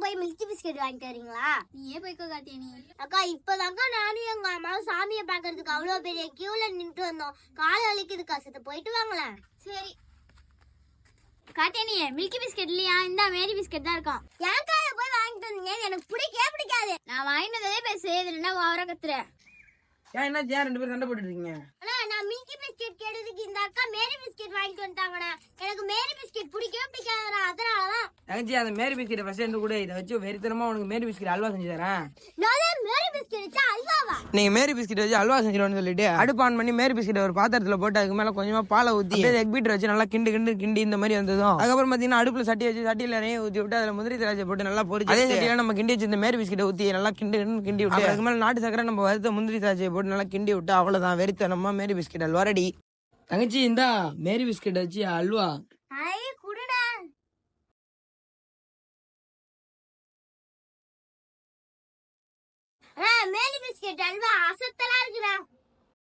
போய் milky biscuit வாங்கிட்டு வரீங்களா? நீயே போய்க்கோ கார்த்தியானி. அக்கா இப்பதாக்கா நானும் எங்க அம்மாவும் சாமியை பாக்குறதுக்கு அவ்வளவு பெரிய கியூல நின்று வந்தோம். கால வலிக்குதுக்கா, சத்த போயிட்டு வாங்களேன். சரி கார்த்தியானி, மில்கி பிஸ்கெட் இல்லையா? இந்த மேரி பிஸ்கெட் தான் இருக்கும். ஏன் கால போய் வாங்கிட்டு வந்தீங்க? எனக்கு பிடிக்காது. நான் வாங்கிட்டு வந்ததே பேசு, இதுல ஓவரா கத்துற. ஏன் என்ன ஏன் 2 பேரும் சண்டை போட்டுட்டு இருக்கீங்க? அண்ணா நான் மில்கி பிஸ்கெட் கேட்டதுக்கு இந்த அக்கா மேரி பிஸ்கெட் வாங்கிட்டு வந்துட்டாங்கண்ணா. எனக்கு மேரி பிஸ்கெட் பிடிக்காதுண்ணா, அதனாலதான். தங்கச்சி அந்த மேரி பிஸ்கெட் ஃபர்ஸ்ட் எந்த கூட இதை வச்சு வெறித்தனமா உனக்கு மேரி பிஸ்கெட் அல்வா செஞ்சு தரேன். நான் மேரி பிஸ்கெட் வச்சா அல்வாவா? நீங்க மேரி பிஸ்கெட் வச்சு அல்வா செஞ்சிடுவோம்னு சொல்லிட்டு அடுப்பு ஆன் பண்ணி மேரி பிஸ்கெட் ஒரு பாத்திரத்துல போட்டு அதுக்கு மேல கொஞ்சமா பாலை ஊத்தி எக் பீட்டர் வச்சு நல்லா கிண்டி இந்த மாதிரி வந்ததும் அதுக்கப்புறம் பாத்தீங்கன்னா அடுப்புல சட்டி வச்சு சட்டியில நிறைய ஊத்தி விட்டு அதுல முந்திரி திராட்சை போட்டு நல்லா பொரிச்சு அதே சட்டியில நம்ம கிண்டி வச்சு இந்த மேரி பிஸ்கெட்டை ஊத்தி நல்லா கிண்டி விட்டு அதுக்கு மேல நாட்டு சக்கரை நம்ம வறுத்த முந்திரி திராட்சையை போட்டு நல்லா கிண்டி விட்டு அவ்வளவுதான் வெறித்தனமா மேரி பிஸ்கெட் அல்வா ரெடி. தங்கச்சி இந்தா மேரி பிஸ்கெட் வச்சு அல்வா. ஐ குடுடா. Marie biscuit halwa